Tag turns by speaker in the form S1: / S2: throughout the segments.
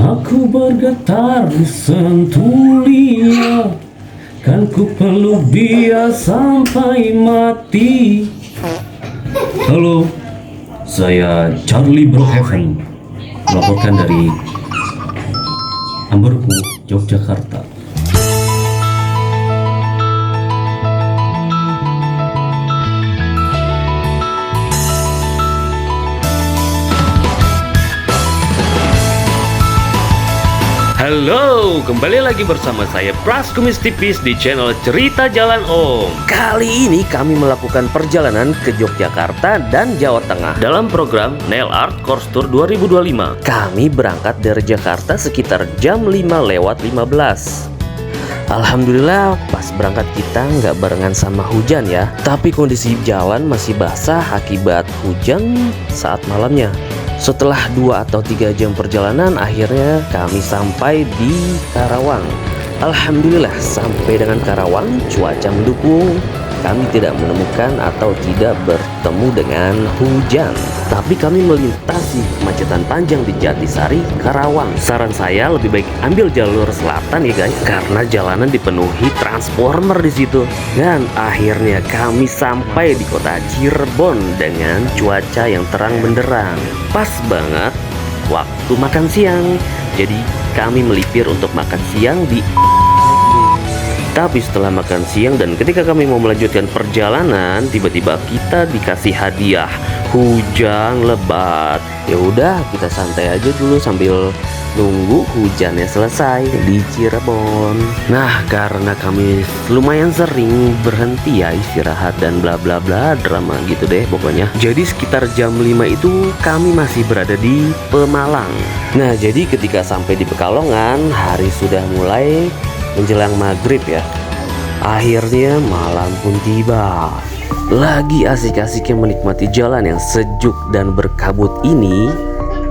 S1: Aku bergetar sentuh dia, kan ku peluk dia sampai mati. Halo, saya Charlie Brookhaven, melaporkan dari Amberku, Yogyakarta. Halo, kembali lagi bersama saya Pras Kumis Tipis di channel Cerita Jalan Om. Kali ini kami melakukan perjalanan ke Yogyakarta dan Jawa Tengah dalam program Nail Art Course Tour 2025. Kami berangkat dari Jakarta sekitar jam 5:15. Alhamdulillah pas berangkat kita nggak barengan sama hujan ya. Tapi kondisi jalan masih basah akibat hujan saat malamnya. Setelah 2 atau 3 jam perjalanan, akhirnya kami sampai di Karawang. Alhamdulillah sampai dengan Karawang, cuaca mendukung. Kami tidak menemukan atau tidak bertemu dengan hujan. Tapi kami melintasi kemacetan panjang di Jatisari, Karawang. Saran saya lebih baik ambil jalur selatan ya guys, karena jalanan dipenuhi transformer di situ. Dan akhirnya kami sampai di kota Cirebon dengan cuaca yang terang benderang. Pas banget waktu makan siang. Jadi kami melipir untuk makan siang di. Tapi setelah makan siang dan ketika kami mau melanjutkan perjalanan, tiba-tiba kita dikasih hadiah hujan lebat. Ya udah, kita santai aja dulu sambil nunggu hujannya selesai di Cirebon. Nah, karena kami lumayan sering berhenti ya istirahat dan bla bla bla, drama gitu deh pokoknya. Jadi sekitar jam 5 itu kami masih berada di Pemalang. Nah, jadi ketika sampai di Pekalongan, hari sudah mulai menjelang maghrib ya. Akhirnya malam pun tiba. Lagi asik-asiknya menikmati jalan yang sejuk dan berkabut ini,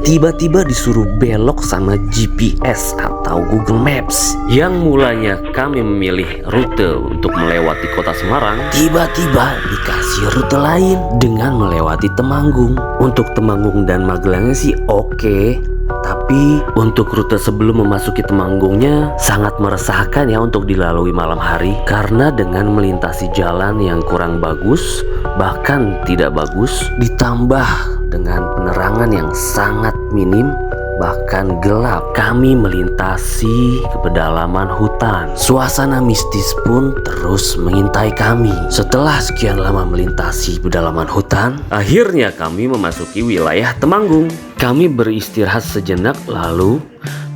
S1: tiba-tiba disuruh belok sama GPS atau Google Maps. Yang mulanya kami memilih rute untuk melewati kota Semarang, tiba-tiba dikasih rute lain dengan melewati Temanggung. Untuk Temanggung dan Magelangnya sih oke. Tapi untuk rute sebelum memasuki Temanggungnya sangat meresahkan ya untuk dilalui malam hari. Karena dengan melintasi jalan yang kurang bagus, bahkan tidak bagus, ditambah dengan penerangan yang sangat minim, bahkan gelap, kami melintasi ke pedalaman hutan. Suasana mistis pun terus mengintai kami. Setelah sekian lama melintasi pedalaman hutan, akhirnya kami memasuki wilayah Temanggung. Kami beristirahat sejenak lalu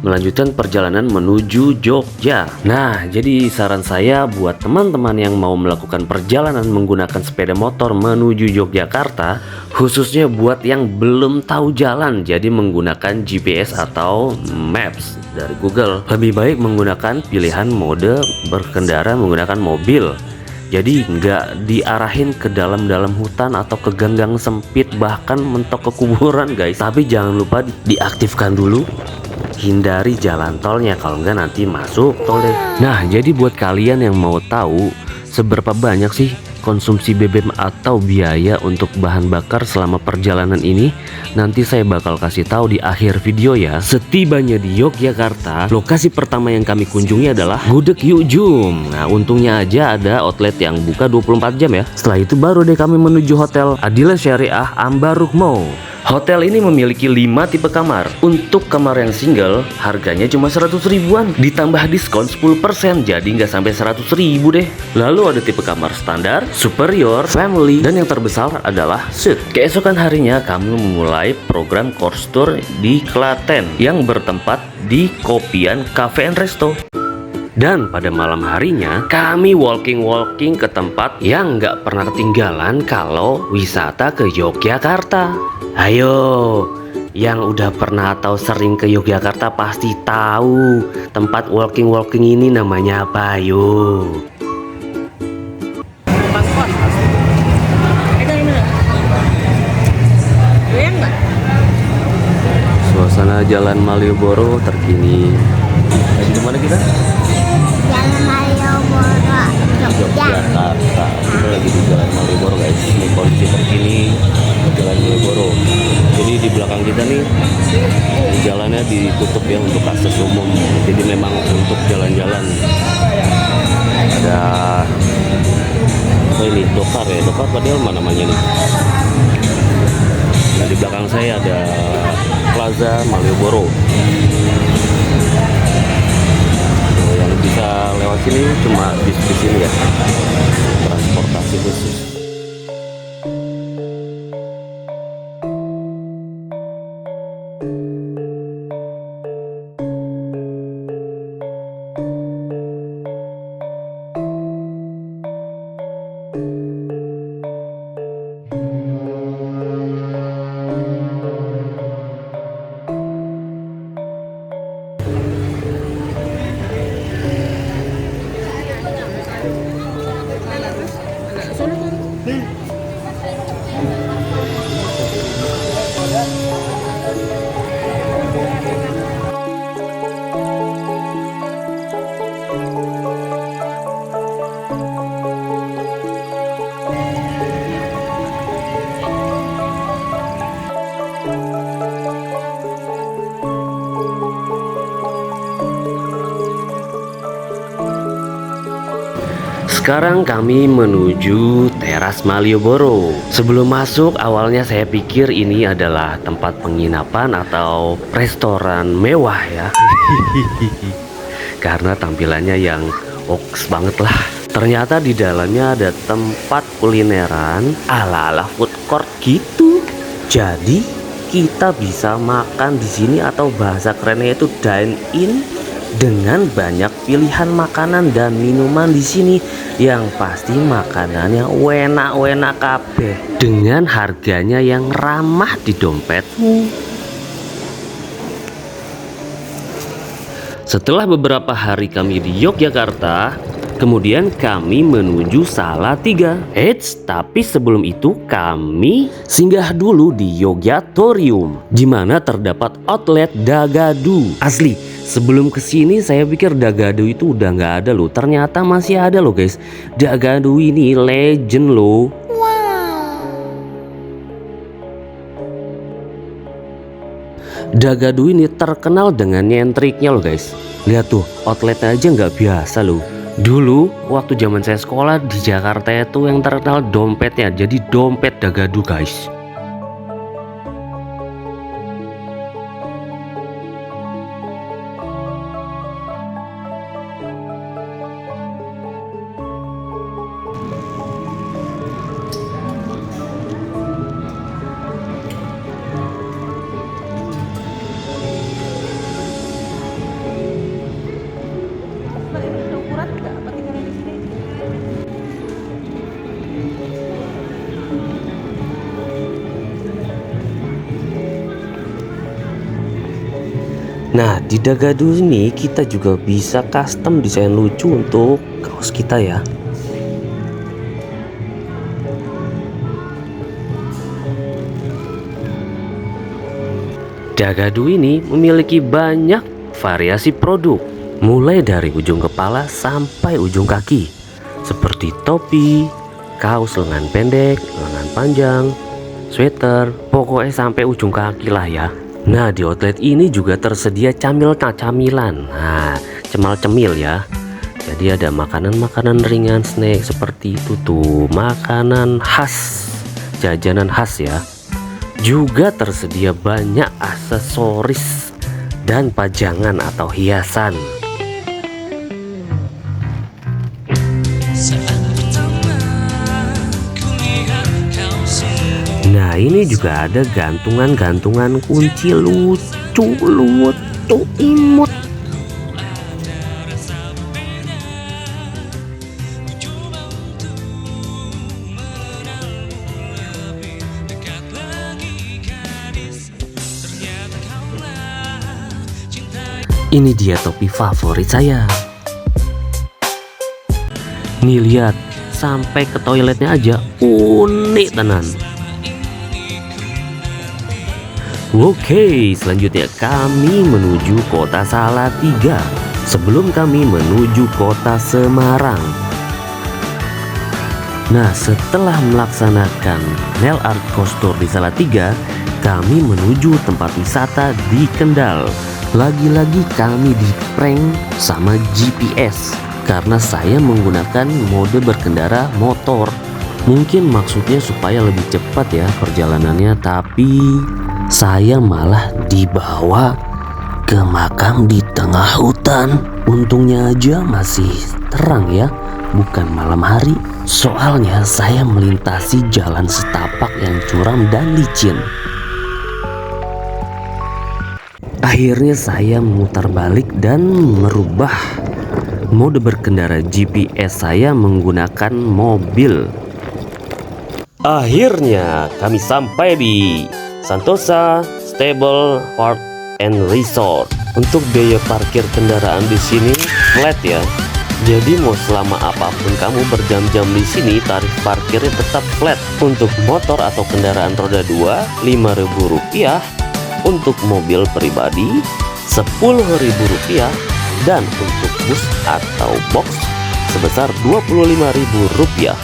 S1: melanjutkan perjalanan menuju Jogja. Nah, jadi saran saya buat teman-teman yang mau melakukan perjalanan menggunakan sepeda motor menuju Yogyakarta, khususnya buat yang belum tahu jalan, jadi menggunakan GPS atau Maps dari Google. Lebih baik menggunakan pilihan mode berkendara menggunakan mobil. Jadi nggak diarahin ke dalam-dalam hutan atau ke gang-gang sempit, bahkan mentok ke kuburan guys. Tapi jangan lupa diaktifkan dulu. Hindari jalan tolnya, kalau enggak nanti masuk tol deh. Nah, jadi buat kalian yang mau tahu seberapa banyak sih konsumsi BBM atau biaya untuk bahan bakar selama perjalanan ini, nanti saya bakal kasih tahu di akhir video ya. Setibanya di Yogyakarta, lokasi pertama yang kami kunjungi adalah Gudeg Yuk Jum. Nah, untungnya aja ada outlet yang buka 24 jam ya. Setelah itu baru deh kami menuju Hotel Adila Syariah Ambarukmo. Hotel ini memiliki 5 tipe kamar. Untuk kamar yang single, harganya cuma 100 ribuan. Ditambah diskon 10%, jadi nggak sampai 100 ribu deh. Lalu ada tipe kamar standar, superior, family, dan yang terbesar adalah suite. Keesokan harinya kami memulai program course tour di Klaten yang bertempat di Kopian Cafe and Resto. Dan pada malam harinya kami walking ke tempat yang nggak pernah ketinggalan kalau wisata ke Yogyakarta. Ayo, yang udah pernah atau sering ke Yogyakarta pasti tahu tempat walking ini namanya apa. Ayo. Suasana Jalan Malioboro terkini. Lagi di mana kita?
S2: Jalan Malioboro,
S1: Yogyakarta. Kita lagi di Jalan Malioboro guys. Ini kondisi terkini Jalan Malioboro. Jadi di belakang kita nih jalannya ditutup ya untuk akses umum, jadi memang untuk jalan-jalan. Ada apa ini, Dokar ya, Dokar padahal mana namanya nih. Nah, di belakang saya ada Plaza Malioboro. Yang bisa lewat sini cuma bis-bis ini ya, transportasi khusus. Sekarang kami menuju teras Malioboro. Sebelum masuk, awalnya saya pikir ini adalah tempat penginapan atau restoran mewah ya. Karena tampilannya yang oks banget lah. Ternyata di dalamnya ada tempat kulineran ala-ala food court gitu. Jadi kita bisa makan di sini atau bahasa kerennya itu dine in, dengan banyak pilihan makanan dan minuman di sini yang pasti makanannya enak-enak kabeh dengan harganya yang ramah di dompetmu. Setelah beberapa hari kami di Yogyakarta, kemudian kami menuju Salatiga. Eits, tapi sebelum itu kami singgah dulu di Yogyatorium, di mana terdapat outlet Dagadu. Asli, sebelum kesini saya pikir Dagadu itu udah nggak ada loh. Ternyata masih ada loh guys. Dagadu ini legend loh. Dagadu ini terkenal dengan nyentriknya loh guys. Lihat tuh, outletnya aja nggak biasa loh. Dulu waktu zaman saya sekolah di Jakarta itu yang terkenal dompetnya, jadi dompet Dagadu guys. Nah, di Dagadu ini kita juga bisa custom desain lucu untuk kaos kita ya. Dagadu ini memiliki banyak variasi produk, mulai dari ujung kepala sampai ujung kaki, seperti topi, kaos lengan pendek, lengan panjang, sweater, pokoknya sampai ujung kaki lah ya. Nah, di outlet ini juga tersedia camilan. Nah, cemal-cemil ya. Jadi ada makanan-makanan ringan, snack seperti itu tuh, makanan khas, jajanan khas ya. Juga tersedia banyak aksesoris dan pajangan atau hiasan. Nah, ini juga ada gantungan-gantungan kunci lucu imut. Ini dia topi favorit saya. Nih lihat, sampai ke toiletnya aja unik tenan. Oke, selanjutnya kami menuju kota Salatiga sebelum kami menuju kota Semarang. Nah, setelah melaksanakan nail art kostur di Salatiga, kami menuju tempat wisata di Kendal. Lagi-lagi kami di-prank sama GPS karena saya menggunakan mode berkendara motor. Mungkin maksudnya supaya lebih cepat ya perjalanannya, tapi saya malah dibawa ke makam di tengah hutan. Untungnya aja masih terang ya, bukan malam hari. Soalnya saya melintasi jalan setapak yang curam dan licin. Akhirnya saya memutar balik dan merubah mode berkendara GPS saya menggunakan mobil. Akhirnya kami sampai di Sentosa Stable Park and Resort. Untuk biaya parkir kendaraan di sini flat ya. Jadi mau selama apapun kamu berjam-jam di sini, tarif parkirnya tetap flat. Untuk motor atau kendaraan roda 2 Rp5.000, untuk mobil pribadi Rp10.000, dan untuk bus atau box sebesar Rp25.000.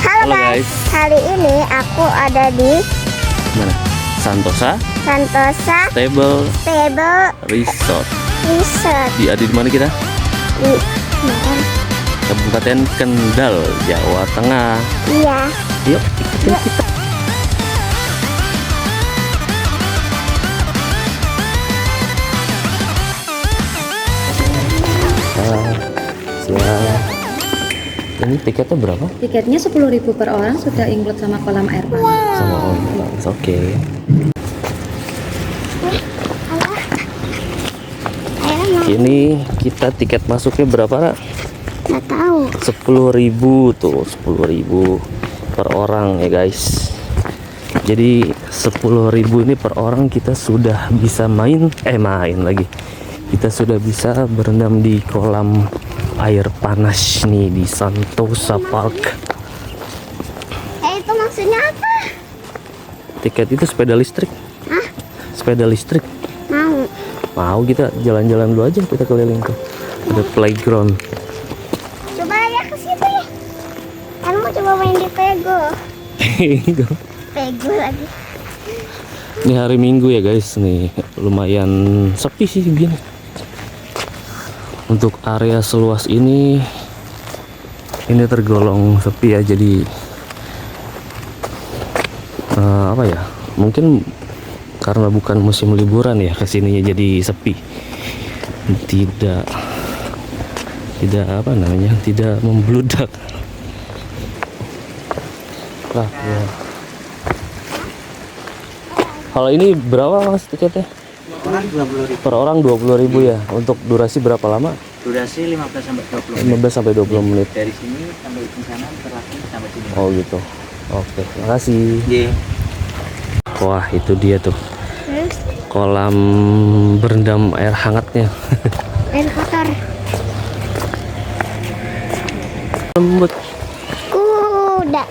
S2: Halo guys, hari ini aku ada di
S1: Mana? Sentosa
S2: Stable
S1: Resort.
S2: Resort
S1: Di mana kita?
S2: di mana?
S1: Kabupaten Kendal, Jawa Tengah.
S2: Iya.
S1: Yuk, ikutin kita. Siap. Ini tiketnya berapa?
S3: Tiketnya 10.000 per orang, sudah include sama kolam air panas.
S1: Sama orang. Oke. Ini kita tiket masuknya berapa, Ra?
S2: Nggak tahu.
S1: 10.000 tuh, 10.000 per orang ya guys. Jadi 10.000 ini per orang kita sudah bisa main lagi. Kita sudah bisa berendam di kolam air panas nih di Sentosa Park.
S2: Itu maksudnya apa?
S1: Tiket itu sepeda listrik.
S2: Hah?
S1: Sepeda listrik. Mau kita jalan-jalan dulu aja, kita keliling tuh. Ada playground.
S2: Coba ya ke situ ya. Kan mau coba main di Pego. Pego lagi.
S1: Ini hari Minggu ya guys, nih lumayan sepi sih gini. Untuk area seluas ini tergolong sepi ya, jadi apa ya? Mungkin karena bukan musim liburan ya kesininya jadi sepi. Tidak apa namanya? Tidak membludak. Lah, ya. Kalau ini berapa Mas tiketnya?
S4: Orang 20.000.
S1: Per orang 20.000 ya. Untuk durasi berapa lama?
S4: Durasi 15 sampai 20 menit.
S1: 15 sampai 20 menit.
S4: Dari sini sampai di sana terlaki sampai sini.
S1: Oh gitu. Oke, makasih.
S4: Iya.
S1: Wah, itu dia tuh. Kolam berendam air hangatnya.
S2: Air kotor.
S1: Lembut.
S2: Kuda.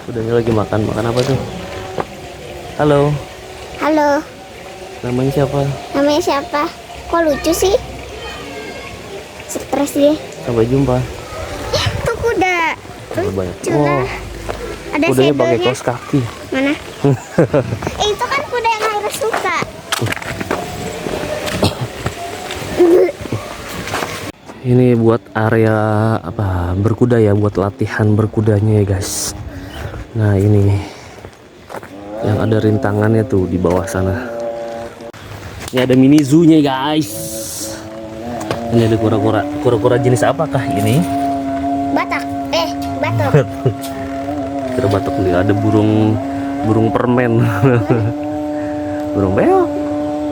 S1: Kudanya lagi makan apa tuh? Halo,
S2: Halo.
S1: namanya siapa?
S2: Namanya siapa? Kok lucu sih? Stres dia.
S1: Sampai jumpa.
S2: Tuh kuda.
S1: Terlalu banyak.
S2: Lucu
S1: Wow,
S2: lah. Ada
S1: kudanya pakai
S2: sedonya.
S1: kaos kaki.
S2: Mana? Itu kan kuda yang Aira suka.
S1: Ini buat area apa? Berkuda ya, buat latihan berkudanya ya guys. Nah ini yang ada rintangannya tuh di bawah sana. Ini ada mini zoo-nya guys. Ini ada kura-kura. Kura-kura jenis apakah ini?
S2: Batak. Batok.
S1: Kira batok nih. Ada burung permen. Burung beo.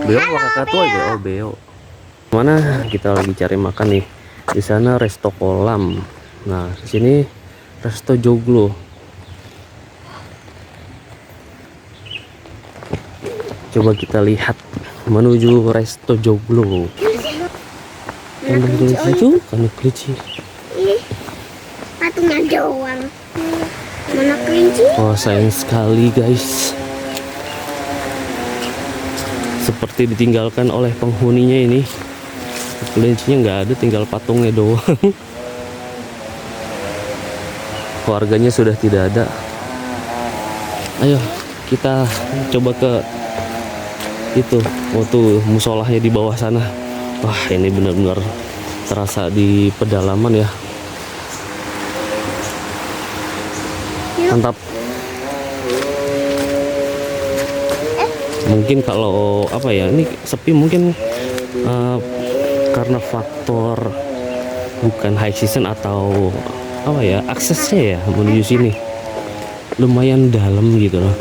S1: Beo apa kakak tuh aja. Oh beo. Mana kita lagi cari makan nih. Di sana resto kolam. Nah di sini resto joglo. Coba kita lihat menuju resto joglo. Kandang kelinci, kandang kelinci.
S2: Ih, patungnya doang. Mana kelinci?
S1: Oh sayang sekali guys. Seperti ditinggalkan oleh penghuninya ini. Kelincinya nggak ada, tinggal patungnya doang. Warganya sudah tidak ada. Ayo kita coba ke itu, tuh musolahnya di bawah sana. Wah, ini benar-benar terasa di pedalaman ya. Mantap. Mungkin kalau apa ya, ini sepi mungkin karena faktor bukan high season atau apa ya, aksesnya ya menuju sini lumayan dalam gitu loh.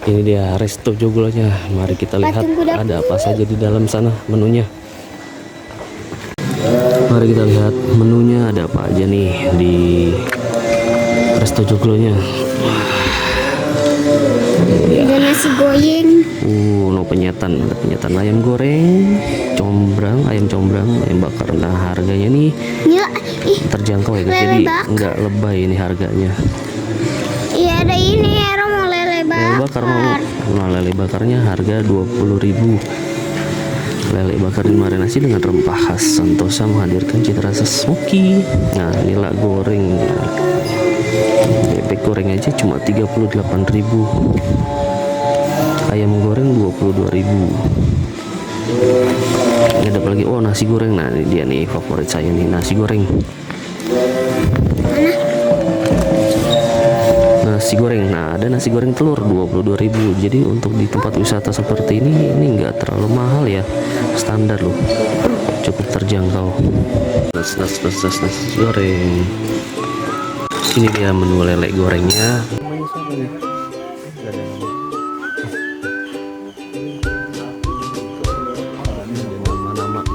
S1: Ini dia Resto Joglonya. Mari kita lihat ada apa saja di dalam sana menunya. Mari kita lihat menunya ada apa aja nih di Resto Joglonya.
S2: Ada nasi goreng.
S1: No penyetan, ada penyetan ayam goreng, ayam combrang, ayam bakar. Nah, harganya nih
S2: Ya,
S1: terjangkau ya guys. Jadi nggak lebay ini harganya.
S2: iya ada ini ya, mau lele
S1: Lele bakar mau. Nah, lele bakarnya harga 20.000. Lele bakar dimarinasi dengan rempah khas Santosa menghadirkan cita rasa smoky. Nah, nila goreng. Bebek goreng aja cuma 38.000. Ayam goreng 22.000. Ini ada apa lagi? Oh, nasi goreng. Nah, ini dia nih favorit saya nih, nasi goreng. Nasi goreng. Nah, ada nasi goreng telur 22.000. Jadi untuk di tempat wisata seperti ini nggak terlalu mahal ya, standar loh, cukup terjangkau. Nasi goreng. Ini dia menu lele gorengnya. Nama-nama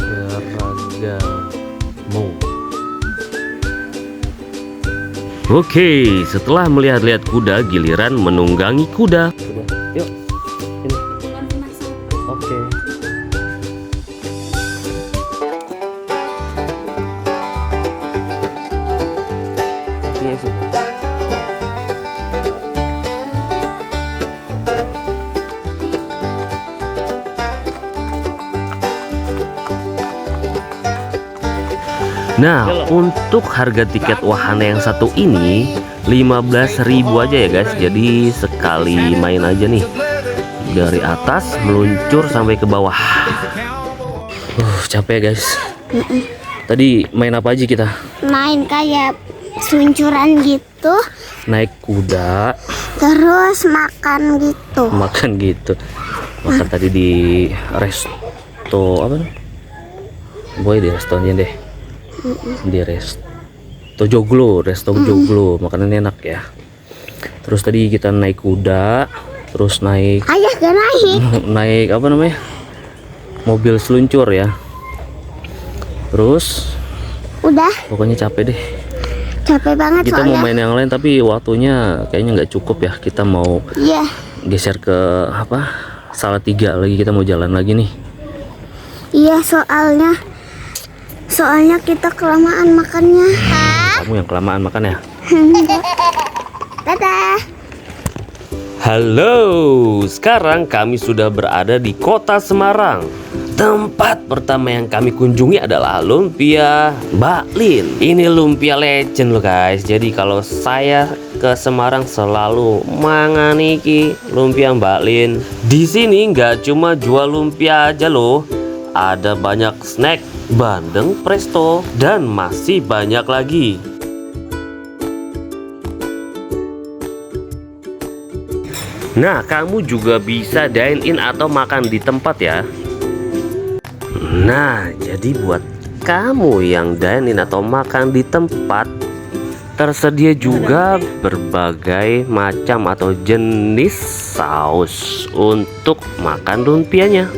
S1: beragam. Oke, setelah melihat-lihat kuda, giliran menunggangi kuda. Yuk, sini. Oke. Nah, untuk harga tiket wahana yang satu ini 15.000 aja ya guys. Jadi sekali main aja nih, dari atas meluncur sampai ke bawah. Capek ya guys. Tadi main apa aja kita?
S2: Main kayak seluncuran gitu,
S1: Naik kuda,
S2: terus makan gitu.
S1: Makan tadi di resto apa? Boy di restonya deh. Di Resto Joglo, makanannya enak ya. Terus tadi kita naik kuda, terus naik
S2: Ayah gak naik.
S1: naik apa namanya, mobil seluncur ya. Terus
S2: Udah
S1: pokoknya capek deh.
S2: capek banget
S1: Kita mau
S2: soalnya.
S1: main yang lain tapi waktunya kayaknya nggak cukup ya. Kita mau
S2: Iya.
S1: geser ke apa, Salatiga lagi, kita mau jalan lagi nih.
S2: Iya, soalnya kita kelamaan makannya.
S1: Kamu yang kelamaan makan ya.
S2: Dadah.
S1: Halo, sekarang kami sudah berada di kota Semarang. Tempat pertama yang kami kunjungi adalah Lumpia Mbak Lin. Ini lumpia legend loh guys. Jadi kalau saya ke Semarang selalu manganiki lumpia Mbak Lin. Di sini nggak cuma jual lumpia aja loh. Ada banyak snack, bandeng, presto, dan masih banyak lagi. Nah, kamu juga bisa dine in atau makan di tempat ya. Nah, jadi buat kamu yang dine in atau makan di tempat, tersedia juga berbagai macam atau jenis saus untuk makan lumpianya.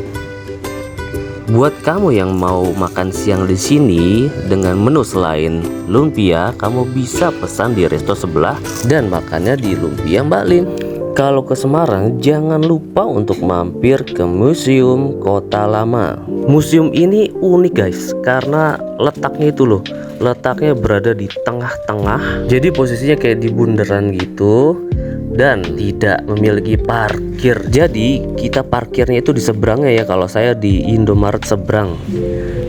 S1: Buat kamu yang mau makan siang di sini dengan menu selain lumpia, kamu bisa pesan di resto sebelah dan makannya di Lumpia Mbak Lin. Kalau ke Semarang, jangan lupa untuk mampir ke Museum Kota Lama. Museum ini unik guys, karena letaknya itu loh, letaknya berada di tengah-tengah. Jadi posisinya kayak di bundaran gitu. dan tidak memiliki parkir. Jadi kita parkirnya itu di seberangnya ya, kalau saya di Indomaret seberang.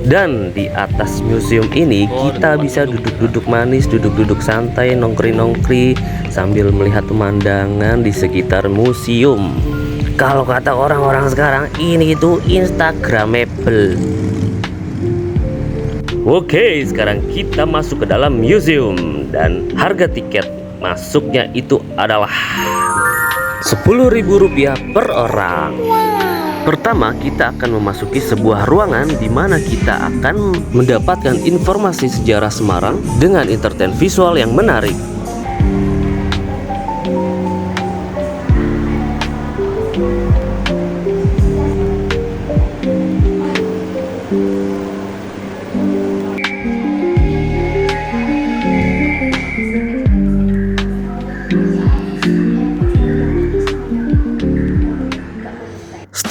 S1: Dan di atas museum ini kita bisa duduk-duduk manis, duduk-duduk santai, nongkri-nongkri sambil melihat pemandangan di sekitar museum. Kalau kata orang-orang sekarang, ini itu instagramable. Oke, sekarang kita masuk ke dalam museum dan harga tiket masuknya itu adalah Rp10.000 per orang. Pertama, kita akan memasuki sebuah ruangan di mana kita akan mendapatkan informasi sejarah Semarang dengan entertain visual yang menarik.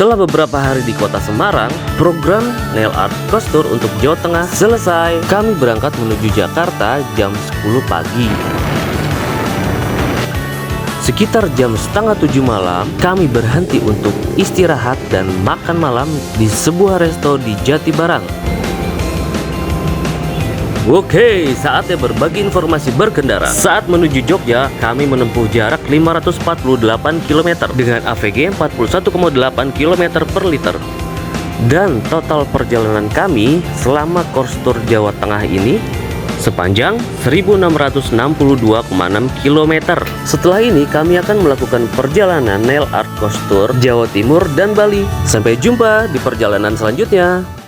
S1: Setelah beberapa hari di kota Semarang, program Nail Art Coaster untuk Jawa Tengah selesai. Kami berangkat menuju Jakarta jam 10 pagi. Sekitar jam setengah 7 malam, kami berhenti untuk istirahat dan makan malam di sebuah resto di Jatibarang. Oke, saatnya berbagi informasi berkendara. Saat menuju Jogja, kami menempuh jarak 548 km dengan AVG 41,8 km per liter. Dan total perjalanan kami selama course tour Jawa Tengah ini sepanjang 1662,6 km. Setelah ini kami akan melakukan perjalanan Nail Art Coaster Jawa Timur dan Bali. Sampai jumpa di perjalanan selanjutnya.